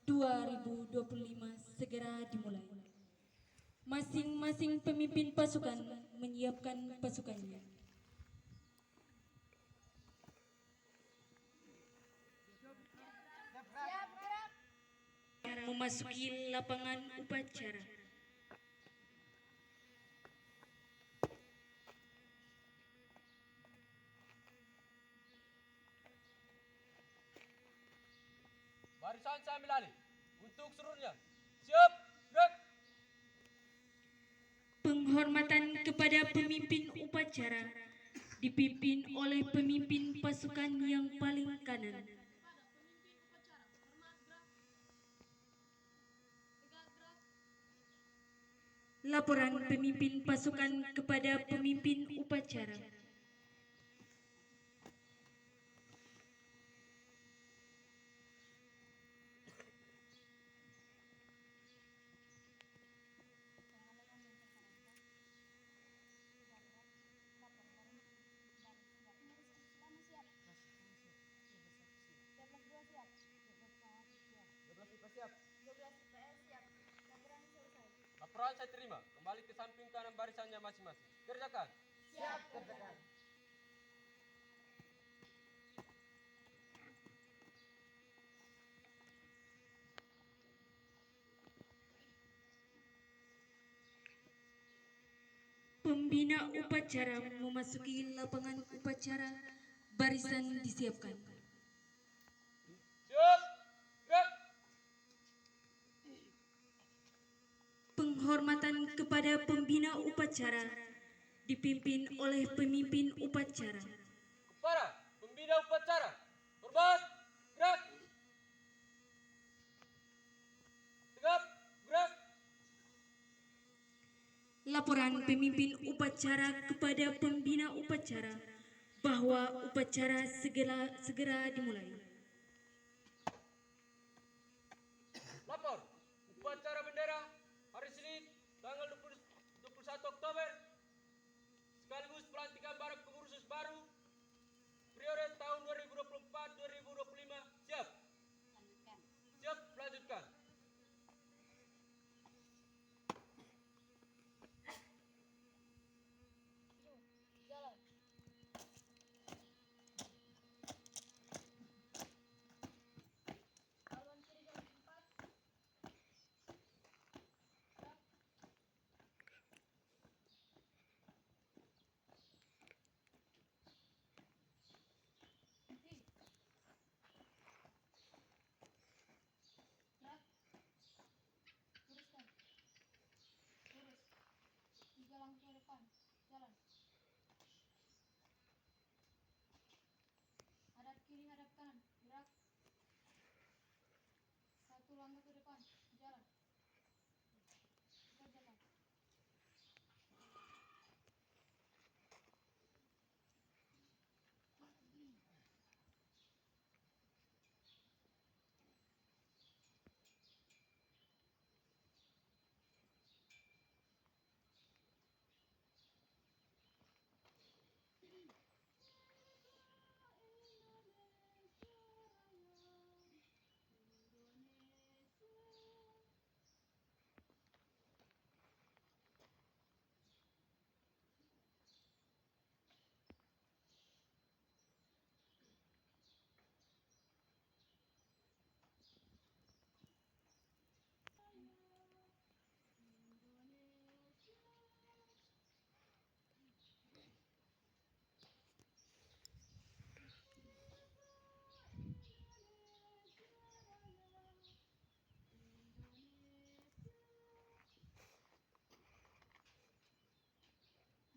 2024-2025 segera dimulai. Masing-masing pemimpin pasukan menyiapkan pasukannya. Memasuki lapangan upacara. Barisan saya ambil alih. Untuk seluruhnya. Siap, gerak. Penghormatan kepada pemimpin upacara dipimpin oleh pemimpin pasukan yang paling kanan. Laporan pemimpin pasukan kepada pemimpin upacara. Laporan saya terima. Kembali ke samping kanan barisannya masing-masing. Kerjakan. Siap, kerjakan. Pembina upacara memasuki lapangan upacara. Barisan disiapkan. Siap, gerak. Penghormatan kepada pembina upacara dipimpin oleh pemimpin upacara. Kepada pembina upacara. Hormat, gerak. Tegap, gerak. Laporan pemimpin upacara kepada pembina upacara bahwa upacara segera dimulai. Lapor. Upacara bendera hari Senin tanggal 21 Oktober sekaligus pelantikan para pengurus baru periode tahun 2024-2025. Siap. Siap, lanjutkan. Langsung ke depan, jalan. Hadap kiri, hadap kanan, gerak. Satu langkah ke depan, jalan. Kita jalan.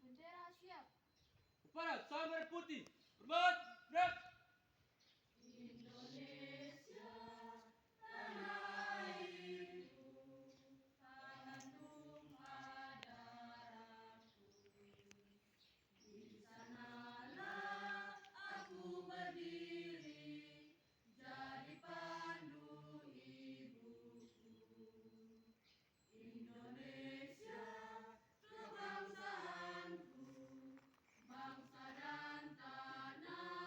Bendera siap. Kepada sang merah putih. Hormat, gerak. Bangsa dan tanah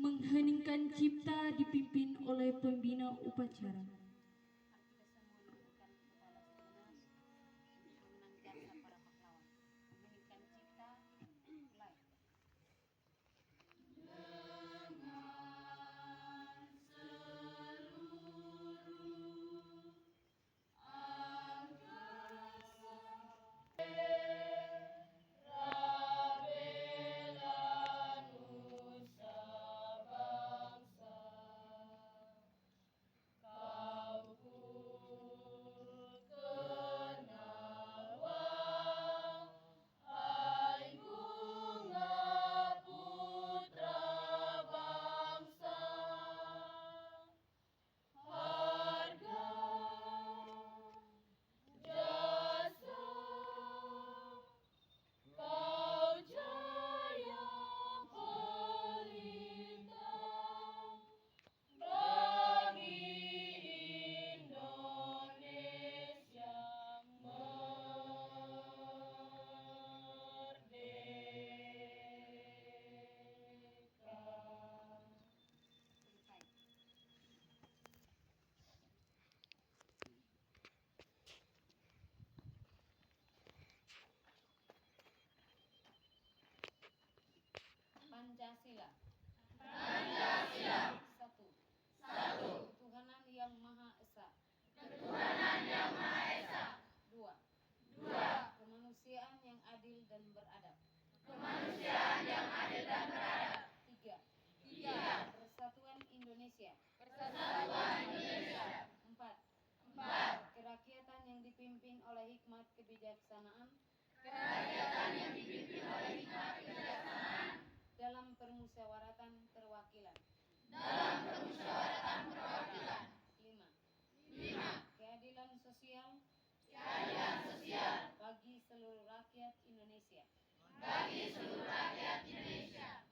Mengheningkan cipta dipimpin oleh pembina upacara. Kita semua menundukkan kepala sejenak untuk mengenang jasa para pahlawan. Mengheningkan cipta, mulai. Pancasila. Pancasila. Satu. Satu. Ketuhanan yang Maha Esa. Ketuhanan yang Maha Esa. Dua. Dua. Kemanusiaan yang adil dan beradab. Kemanusiaan yang adil dan beradab. Tiga. Tiga. Persatuan Indonesia. Persatuan Indonesia. Empat. Empat. Kerakyatan yang dipimpin oleh hikmat kebijaksanaan. Kerakyatan yang dipimpin oleh hikmat kebijaksanaan. Dalam permusyawaratan perwakilan. Dalam permusyawaratan perwakilan. Lima. Lima. Keadilan sosial. Keadilan sosial. Bagi seluruh rakyat Indonesia. Bagi seluruh rakyat Indonesia.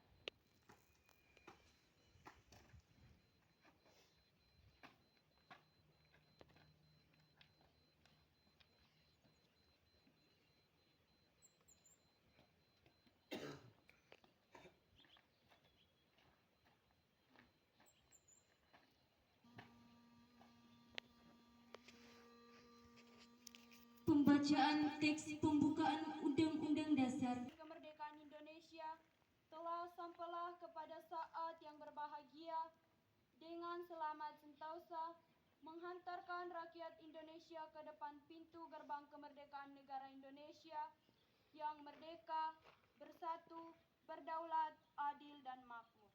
Pembacaan teks pembukaan Undang-Undang Dasar Kemerdekaan Indonesia telah sampailah kepada saat yang berbahagia dengan selamat sentosa menghantarkan rakyat Indonesia ke depan pintu gerbang kemerdekaan negara Indonesia yang merdeka, bersatu, berdaulat, adil dan makmur.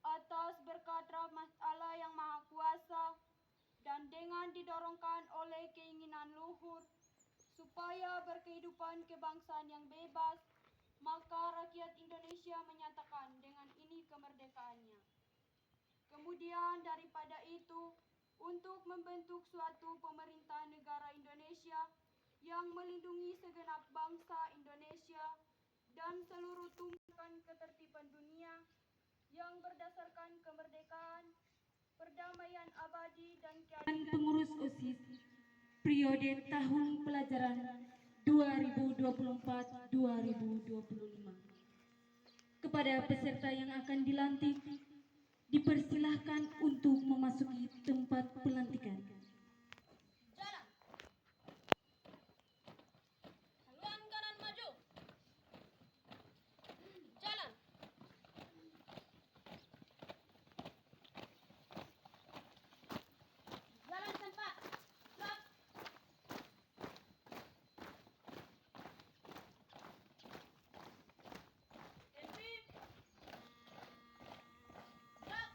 Atas berkat rahmat Allah yang Maha Kuasa dan dengan didorongkan oleh keinginan luhur supaya berkehidupan kebangsaan yang bebas, maka rakyat Indonesia menyatakan dengan ini kemerdekaannya. Kemudian daripada itu, untuk membentuk suatu pemerintah negara Indonesia yang melindungi segenap bangsa Indonesia dan seluruh tumpukan ketertiban dunia yang berdasarkan kemerdekaan, perdamaian abadi dan keadilan. Pengurus OSIS periode tahun pelajaran 2024-2025. Kepada peserta yang akan dilantik, dipersilahkan untuk memasuki tempat pelantikan. Jalan. Haluan kanan maju. Jalan. Jalan sempat. Stop. Tertib. Stop.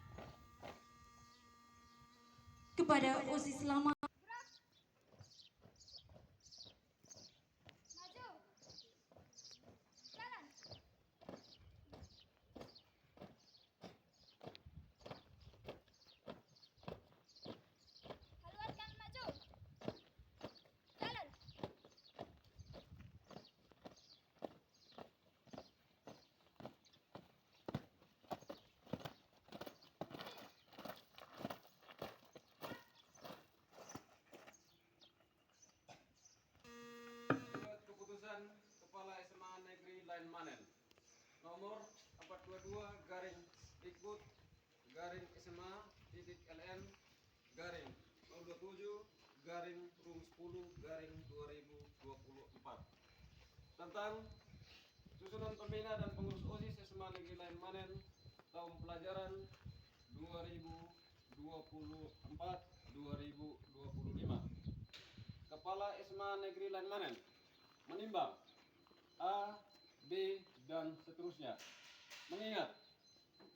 Kepada OSIS lama, Maju. Jalan. Haluan kanan maju. Jalan. Surat keputusan Kepala SMA Negeri Lain Manen nomor 422 garing garing SMA titik LN garing 027 garing room 10 garing 2024 tentang susunan pembina dan pengurus OSIS SMA Negeri Lain Manen tahun pelajaran 2024-2025. Kepala SMA Negeri Lain Manen menimbang A, B, dan seterusnya. Mengingat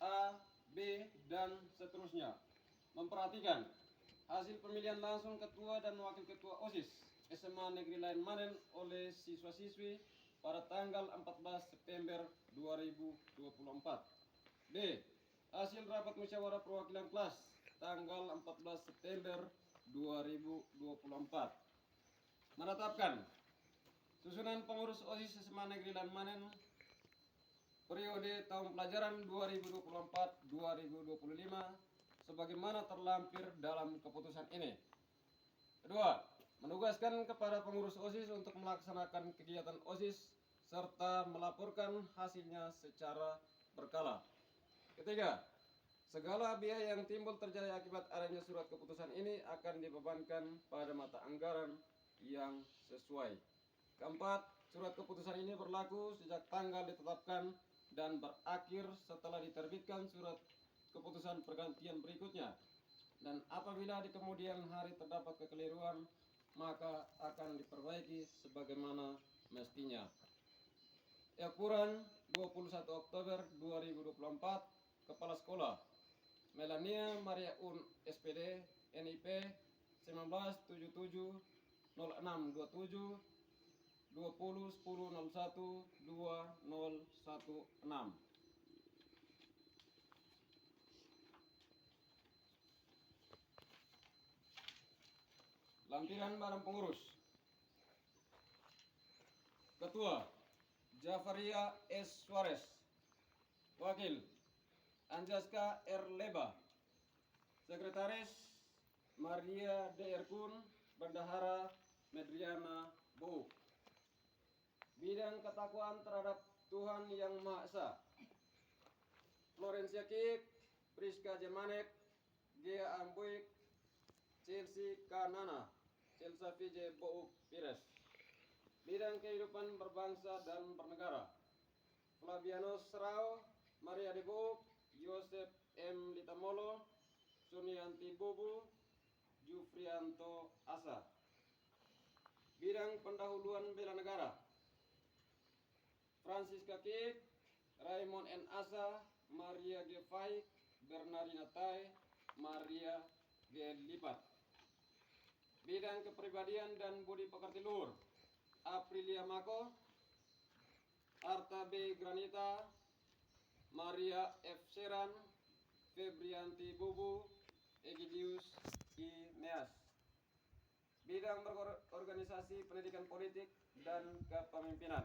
A, B, dan seterusnya. Memperhatikan hasil pemilihan langsung ketua dan wakil ketua OSIS SMA Negeri Lain Manen oleh siswa-siswi pada tanggal 14 September 2024. B. Hasil rapat musyawarah perwakilan kelas tanggal 14 September 2024. Menetapkan susunan pengurus OSIS SMA Negeri Lain Manen periode tahun pelajaran 2024-2025 sebagaimana terlampir dalam keputusan ini. Kedua, menugaskan kepada pengurus OSIS untuk melaksanakan kegiatan OSIS serta melaporkan hasilnya secara berkala. Ketiga, segala biaya yang timbul terjadi akibat adanya surat keputusan ini akan dibebankan pada mata anggaran yang sesuai. Keempat, surat keputusan ini berlaku sejak tanggal ditetapkan dan berakhir setelah diterbitkan surat keputusan pergantian berikutnya. Dan apabila di kemudian hari terdapat kekeliruan, maka akan diperbaiki sebagaimana mestinya. Ekuran 21 Oktober 2024, Kepala Sekolah Melania Maria Un SPD NIP 1977 0627 20 10 01 2016. Lampiran barang pengurus. Ketua Jafaria S. Suarez. Wakil Anjaska R. Leba. Sekretaris Maria D. Erkun. Bendahara Medriana Bouk. Bidang ketakwaan terhadap Tuhan Yang Maha Esa Florencia Kik, Priska Jemanek, Gia Ambuik, Chelsea Kanana, Chelsea VJ Bouk Pires. Bidang kehidupan berbangsa dan bernegara Flavianus Serau, Maria De Bouk, Yosef M. Litamolo, Sunianti Bobu, Jufrianto Asa. Bidang pendahuluan bela negara Francisca Kik, Raymond N. Asa, Maria G. Faik, Bernardina Tai, Maria G. Lipat. Bidang kepribadian dan budi pekerti luhur Aprilia Mako, Arta B. Granita, Maria F. Seran, Febrianti Bubu, Egidius I. Neas. Bidang berorganisasi pendidikan politik dan kepemimpinan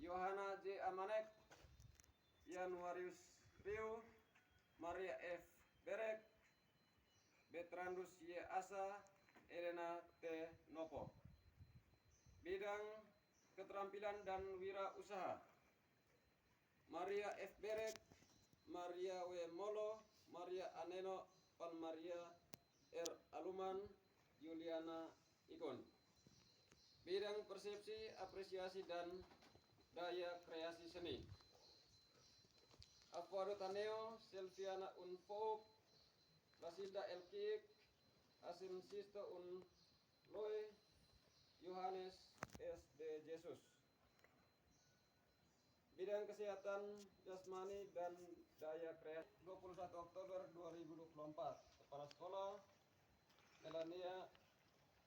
Yohana J. Amanek, Januarius Riu, Maria F. Berek, Betrandus Y. Asa, Elena T. Nopo. Bidang keterampilan dan wirausaha Maria F. Berek, Maria W. Molo, Maria Aneno Pan Maria R. Aluman, Juliana Ikon. Bidang persepsi, apresiasi, dan daya kreasi seni Afwado Taneo, Selviana Unfok, Lasilda Elkik, Asim Sisto Unloy, Yohanes S. D. Jesus. Bidang kesehatan jasmani dan daya kreasi 21 Oktober 2024. Kepala Sekolah Melania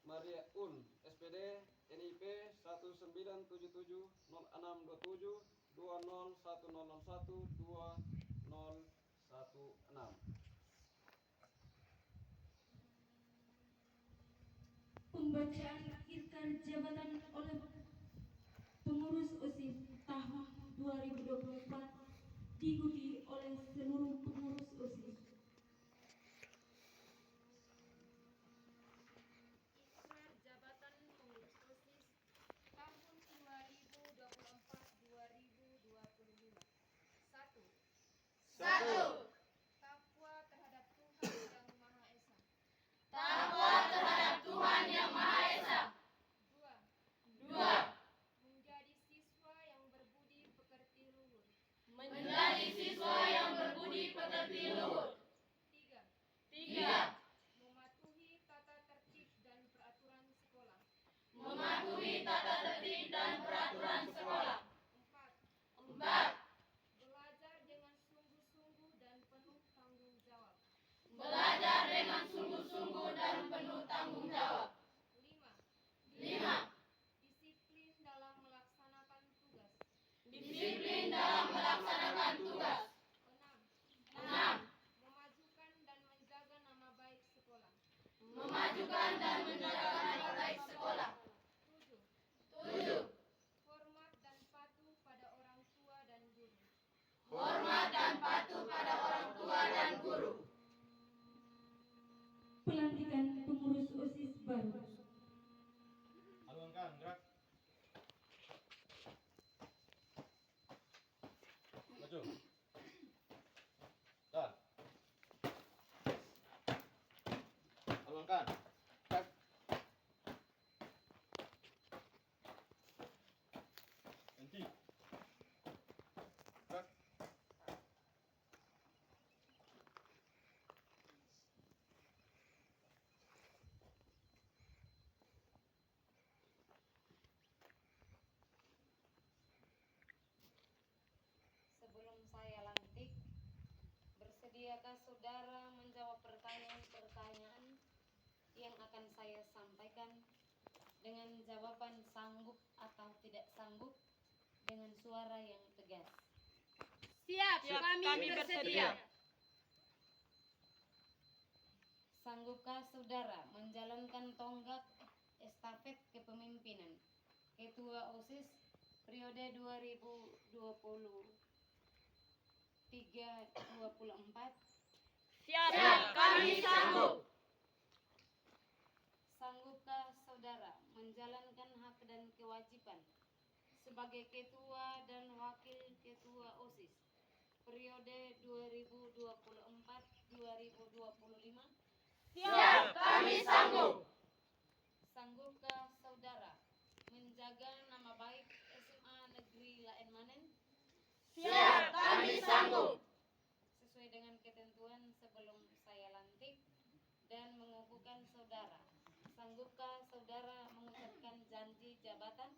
Maria Un SPD NIP 1977 0627 201001 2016. Pembacaan akhir jabatan oleh pengurus OSIS tahun 2024 diikuti oleh seluruh pengurus OSIS. Ikrar jabatan pengurus OSIS tahun 2024-2025. 1. Satu. Tapwa Berdiakah saudara menjawab pertanyaan-pertanyaan yang akan saya sampaikan dengan jawaban sanggup atau tidak sanggup dengan suara yang tegas? Siap, kami bersedia. Sanggupkah saudara menjalankan tonggak estafet kepemimpinan Ketua OSIS periode 2023-24? Siap, kami sanggup. Sanggupkah saudara menjalankan hak dan kewajiban sebagai ketua dan wakil ketua OSIS periode 2024-2025? Siap, kami sanggup. Sanggupkah saudara menjaga nama baik SMA Negeri Laen Manen Siap, kami sanggup. sesuai dengan ketentuan sebelum saya lantik dan mengukuhkan saudara? Sanggupkah saudara mengucapkan janji jabatan?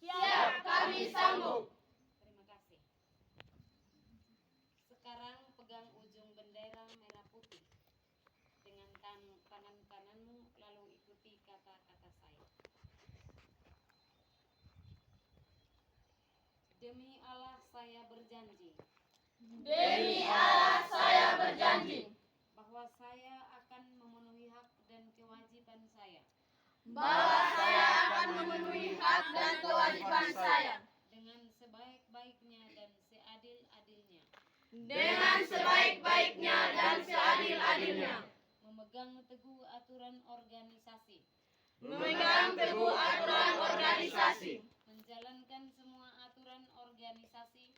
Siap, kami sanggup. Terima kasih. Sekarang pegang ujung bendera merah putih dengan tangan kananmu, lalu ikuti kata-kata saya. Demi Allah saya berjanji Demi Allah saya berjanji bahwa saya akan memenuhi hak dan kewajiban saya bahwa saya akan memenuhi hak dan kewajiban saya dengan sebaik-baiknya dan seadil-adilnya, dengan sebaik-baiknya dan seadil-adilnya, memegang teguh aturan organisasi, memegang teguh aturan organisasi, menjalankan semua aturan organisasi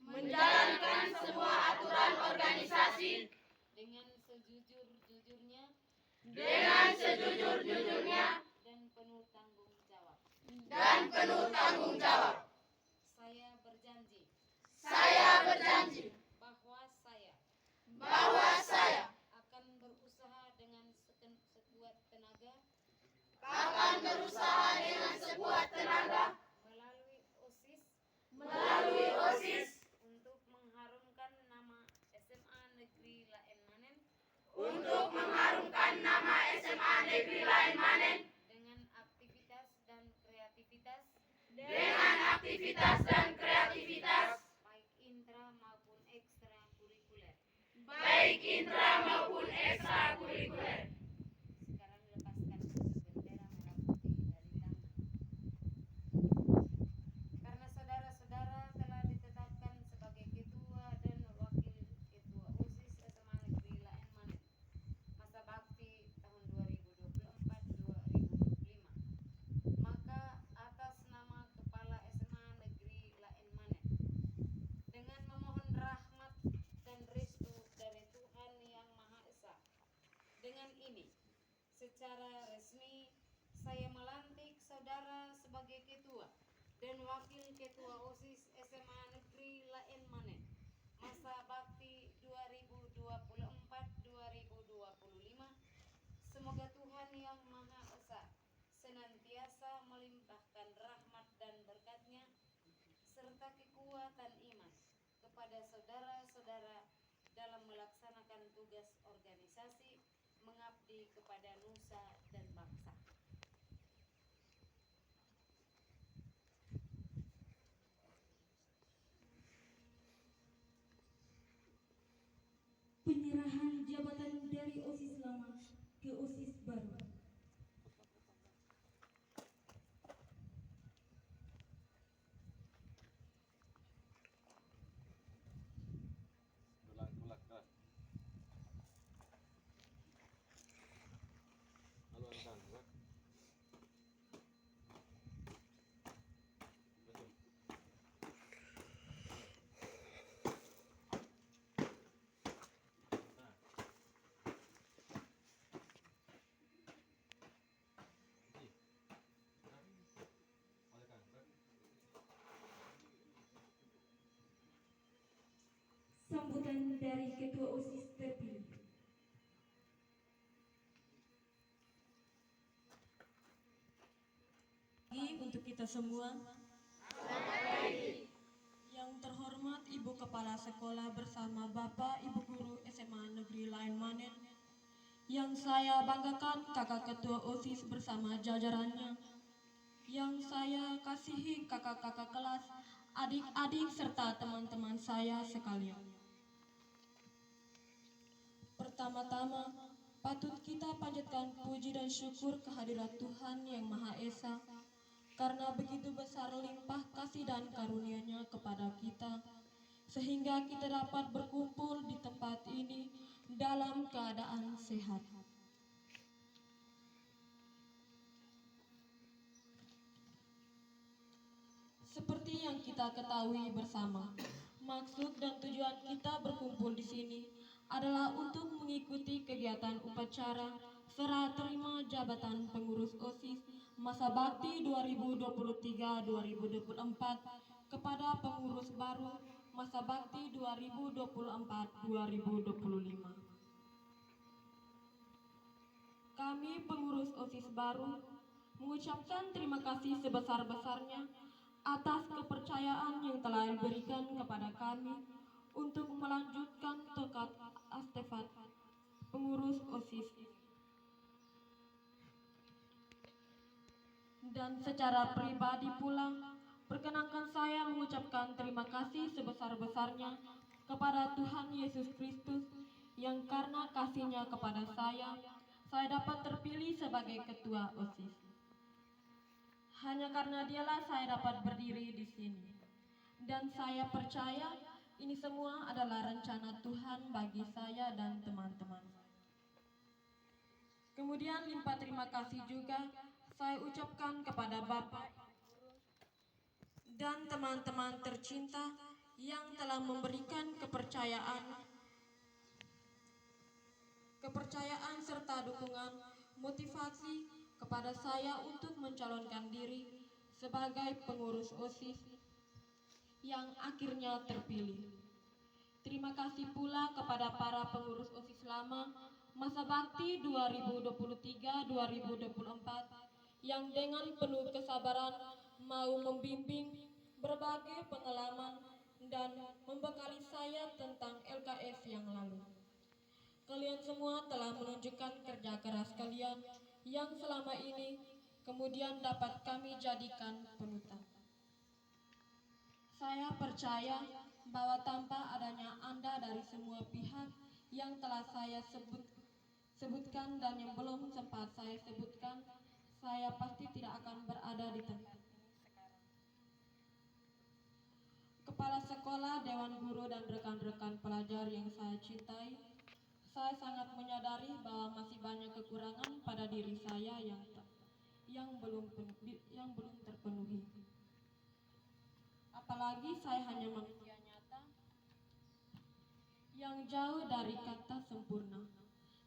menjalankan semua aturan organisasi dengan sejujur-jujurnya dengan sejujur-jujurnya dan penuh tanggung jawab. dan penuh tanggung jawab. Saya berjanji Bahwa saya akan berusaha dengan sekuat tenaga akan berusaha dengan sekuat tenaga melalui OSIS untuk mengharumkan nama SMA Negeri Laen Manen untuk mengharumkan nama SMA Negeri Laen Manen dengan aktivitas dan kreativitas baik intra maupun ekstrakurikuler. Sekarang lepaskan ujung bendera merah putih dari tangan. Karena saudara-saudara telah ditetapkan sebagai ketua dan wakil ketua OSIS SMA Negeri Laen Manen masa bakti tahun 2024-2025, maka atas nama Kepala SMA Negeri Laen Manen, dengan memohon rahmat dan restu dari Tuhan Yang Maha Esa, dengan ini secara resmi saya melantik saudara sebagai ketua dan wakil ketua OSIS SMA Negeri Laen Manen masa bakti 2024-2025. Semoga Tuhan Yang Maha Esa senantiasa melimpahkan rahmat dan berkat-Nya serta kekuatan iman kepada saudara-saudara dalam melaksanakan tugas organisasi mengabdi kepada nusa dan bangsa. Penyerahan jabatan dari OSIS lama ke OSIS baru. Sambutan dari Ketua OSIS terpilih. Untuk kita semua Yang terhormat Ibu Kepala Sekolah bersama Bapak Ibu Guru SMA Negeri Lain Manen. Yang saya banggakan Kakak Ketua OSIS bersama jajarannya. Yang saya kasihi kakak-kakak kelas, adik-adik serta teman-teman saya sekalian. Pertama-tama, patut kita panjatkan puji dan syukur kehadirat Tuhan Yang Maha Esa, karena begitu besar limpah kasih dan karunia-Nya kepada kita, sehingga kita dapat berkumpul di tempat ini dalam keadaan sehat. Seperti yang kita ketahui bersama, maksud dan tujuan kita berkumpul di sini adalah untuk mengikuti kegiatan upacara serah terima jabatan pengurus OSIS masa bakti 2023-2024 kepada pengurus baru masa bakti 2024-2025. Kami pengurus OSIS baru mengucapkan terima kasih sebesar-besarnya atas kepercayaan yang telah diberikan kepada kami untuk melanjutkan tongkat estafet pengurus OSIS. Dan secara pribadi pula, perkenankan saya mengucapkan terima kasih sebesar-besarnya kepada Tuhan Yesus Kristus yang karena kasih-Nya kepada saya dapat terpilih sebagai ketua OSIS. Hanya karena Dialah saya dapat berdiri di sini. Dan saya percaya ini semua adalah rencana Tuhan bagi saya dan teman-teman. Kemudian limpah terima kasih juga saya ucapkan kepada Bapak dan teman-teman tercinta yang telah memberikan kepercayaan serta dukungan motivasi kepada saya untuk mencalonkan diri sebagai pengurus OSIS yang akhirnya terpilih. Terima kasih pula kepada para pengurus OSIS lama masa bakti 2023-2024 yang dengan penuh kesabaran mau membimbing berbagai pengalaman dan membekali saya tentang LKS yang lalu. Kalian semua telah menunjukkan kerja keras kalian yang selama ini kemudian dapat kami jadikan panutan. Saya percaya bahwa tanpa adanya Anda dari semua pihak yang telah saya sebutkan dan yang belum sempat saya sebutkan, saya pasti tidak akan berada di tempat ini sekarang. Kepala sekolah, dewan guru, dan rekan-rekan pelajar yang saya cintai, saya sangat menyadari bahwa masih banyak kekurangan pada diri saya yang belum terpenuhi. Apalagi saya hanya manusia nyata yang jauh dari kata sempurna.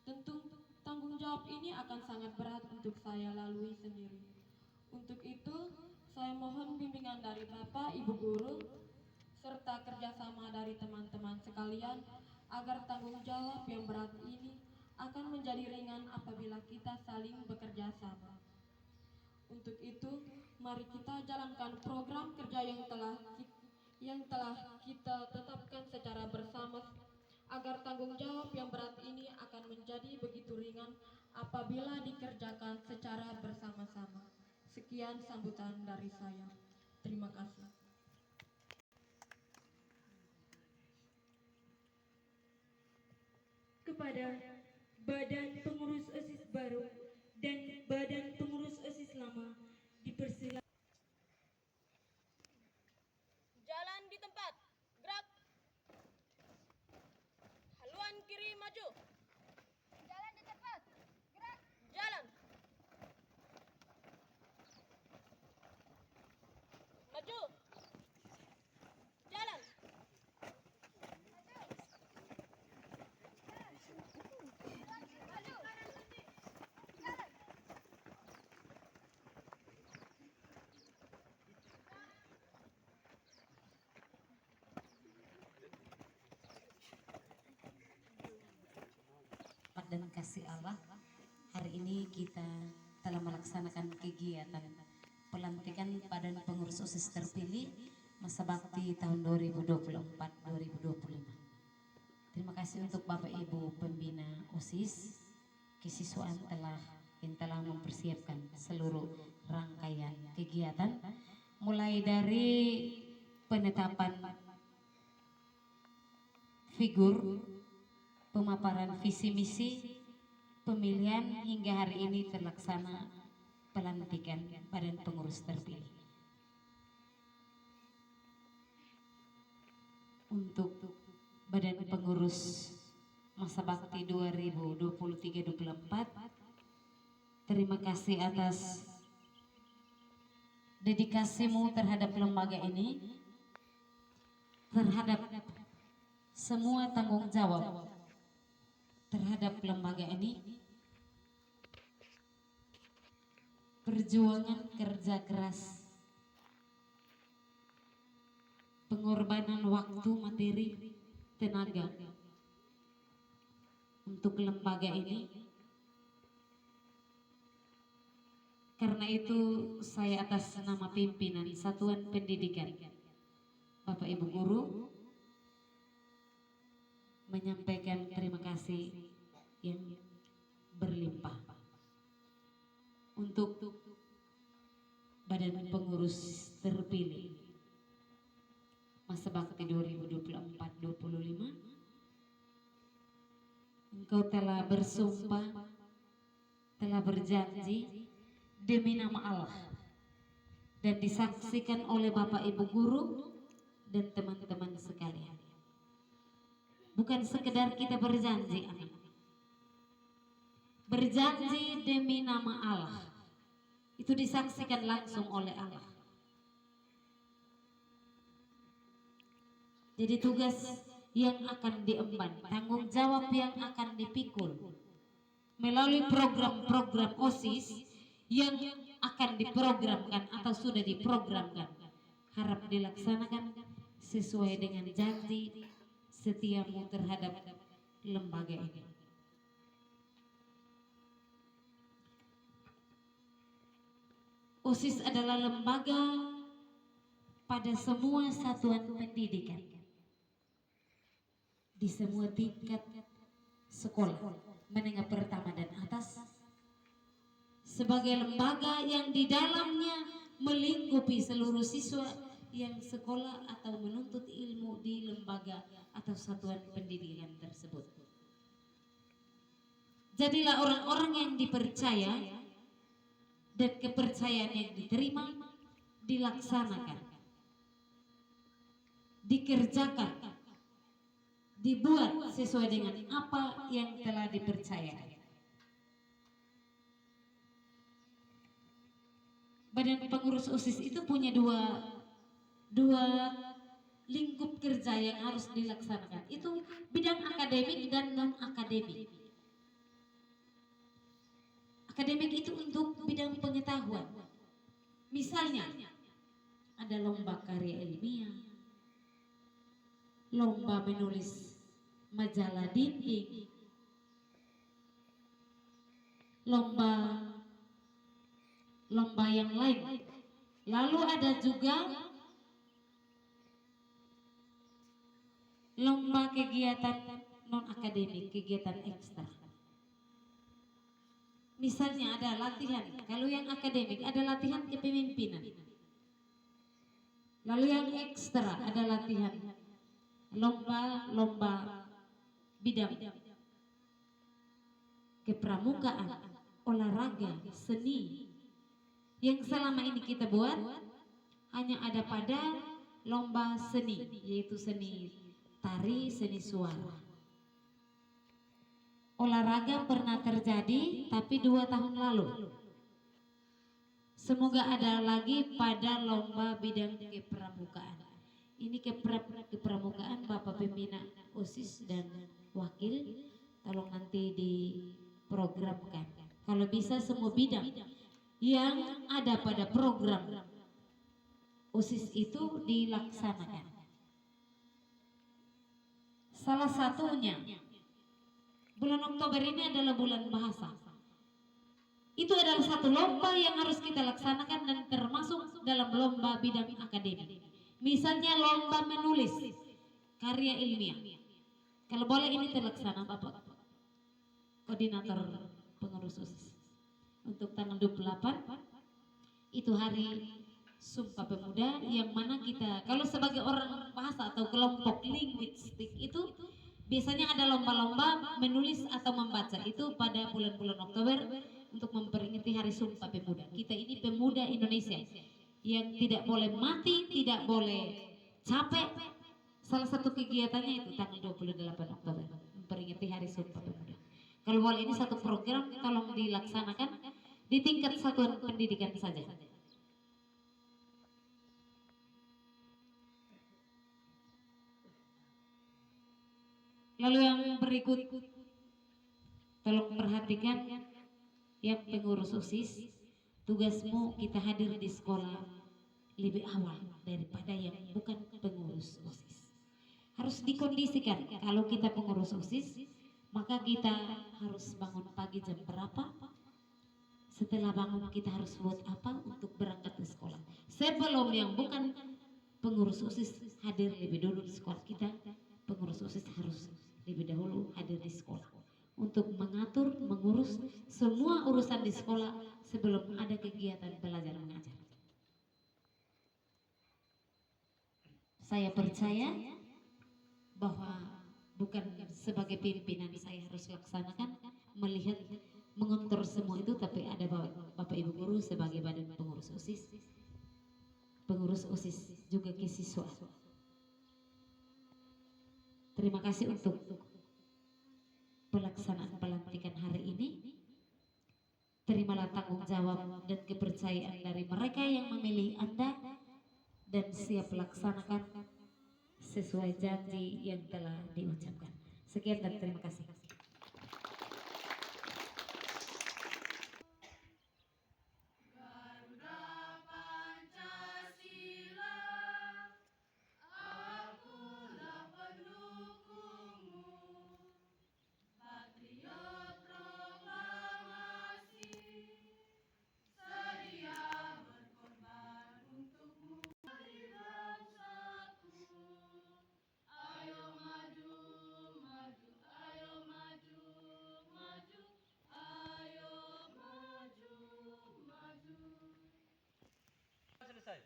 Tentu tanggung jawab ini akan sangat berat untuk saya lalui sendiri. Untuk itu, saya mohon bimbingan dari Bapak, Ibu Guru, serta kerjasama dari teman-teman sekalian agar tanggung jawab yang berat ini akan menjadi ringan apabila kita saling bekerja sama. Untuk itu, mari kita jalankan program kerja yang telah kita tetapkan secara bersama agar tanggung jawab yang berat ini akan menjadi begitu ringan apabila dikerjakan secara bersama-sama. Sekian sambutan dari saya. Terima kasih. Kepada Badan Pengurus OSIS baru dan Badan Pengurus OSIS lama, dipersilakan. Jalan di tempat. Gerak. Haluan kiri maju. Jalan di tempat. Gerak. Jalan. Maju. Jalan. Dan kasih Allah, hari ini kita telah melaksanakan kegiatan pelantikan Badan Pengurus OSIS terpilih masa bakti tahun 2024-2025. Terima kasih untuk Bapak Ibu pembina OSIS kesiswaan yang telah mempersiapkan seluruh rangkaian kegiatan mulai dari penetapan figur, pemaparan visi misi, pemilihan hingga hari ini terlaksana pelantikan badan pengurus terpilih. Untuk badan pengurus masa bakti 2023-2024, terima kasih atas dedikasimu terhadap lembaga ini, terhadap semua tanggung jawab terhadap lembaga ini, perjuangan kerja keras, pengorbanan waktu, materi, tenaga untuk lembaga ini. Karena itu saya atas nama pimpinan Satuan Pendidikan Bapak Ibu Guru menyampaikan terima kasih yang berlimpah untuk badan pengurus terpilih masa bakti 2024-2025. Engkau telah bersumpah, telah berjanji demi nama Allah dan disaksikan oleh Bapak Ibu Guru dan teman-teman sekalian. Bukan sekedar kita berjanji, anak. Berjanji demi nama Allah. Itu disaksikan langsung oleh Allah. Jadi tugas yang akan diemban, tanggung jawab yang akan dipikul melalui program-program OSIS yang akan diprogramkan atau sudah diprogramkan, harap dilaksanakan sesuai dengan janji setiamu terhadap lembaga ini. OSIS adalah lembaga pada semua satuan pendidikan di semua tingkat sekolah menengah pertama dan atas, sebagai lembaga yang di dalamnya melingkupi seluruh siswa yang sekolah atau menuntut ilmu di lembaga atau satuan pendidikan tersebut. Jadilah orang-orang yang dipercaya dan kepercayaan yang diterima dilaksanakan, dikerjakan, dibuat sesuai dengan apa yang telah dipercaya. Badan pengurus OSIS itu punya dua lingkup kerja yang harus dilaksanakan. Itu bidang akademik dan non akademik. Akademik itu untuk bidang pengetahuan. Misalnya ada lomba karya ilmiah, lomba menulis majalah dinding, lomba yang lain. Lalu ada juga lomba kegiatan non akademik, kegiatan ekstra. Misalnya ada latihan, kalau yang akademik ada latihan kepemimpinan. Lalu yang ekstra ada latihan lomba bidang kepramukaan, olahraga, seni. Yang selama ini kita buat hanya ada pada lomba seni, yaitu seni tari, seni suara. Olahraga pernah terjadi tapi 2 tahun lalu. Semoga ada lagi pada lomba bidang kepramukaan. Ini kepramukaan Bapak Pembina OSIS dan Wakil, tolong nanti diprogramkan. Kalau bisa semua bidang yang ada pada program OSIS itu dilaksanakan. Salah satunya, bulan Oktober ini adalah bulan bahasa. Itu adalah satu lomba yang harus kita laksanakan dan termasuk dalam lomba bidang akademik. Misalnya lomba menulis karya ilmiah. Kalau boleh ini terlaksana Bapak Koordinator Pengurus OSIS. Untuk tanggal 28 itu hari Sumpah Pemuda, yang mana kita kalau sebagai orang bahasa atau kelompok linguistik itu biasanya ada lomba-lomba menulis atau membaca itu pada bulan-bulan Oktober untuk memperingati hari Sumpah Pemuda. Kita ini pemuda Indonesia yang tidak boleh mati, tidak boleh capek. Salah satu kegiatannya itu tanggal 28 Oktober memperingati hari Sumpah Pemuda. Kalau boleh ini satu program tolong dilaksanakan di tingkat satuan pendidikan saja. Lalu yang berikut, tolong perhatikan yang pengurus OSIS, tugasmu kita hadir di sekolah lebih awal daripada yang bukan pengurus OSIS. Harus dikondisikan, kalau kita pengurus OSIS, maka kita harus bangun pagi jam berapa, setelah bangun kita harus buat apa untuk berangkat ke sekolah. Sebelum yang bukan pengurus OSIS hadir lebih dulu di sekolah kita, pengurus OSIS harus lebih dahulu hadir di sekolah untuk mengatur, mengurus semua urusan di sekolah sebelum ada kegiatan belajar mengajar. Saya percaya bahwa bukan sebagai pimpinan saya harus laksanakan, melihat, mengontrol semua itu, tapi ada Bapak Ibu guru sebagai badan pengurus OSIS juga ke siswa. Terima kasih untuk pelaksanaan pelantikan hari ini. Terimalah tanggung jawab dan kepercayaan dari mereka yang memilih Anda dan siap laksanakan sesuai janji yang telah diucapkan. Sekian dan terima kasih. Selesai.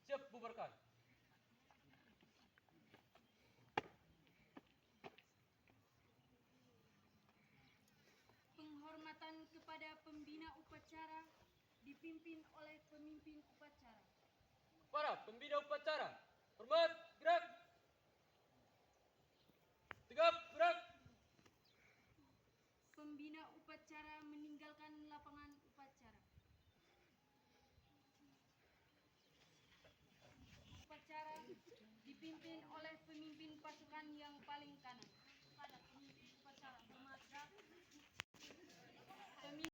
Siap bubarkan. Penghormatan kepada pembina upacara dipimpin oleh pemimpin upacara. Para pembina upacara, hormat, gerak. Tegap, gerak. Pembina upacara meninggalkan lapangan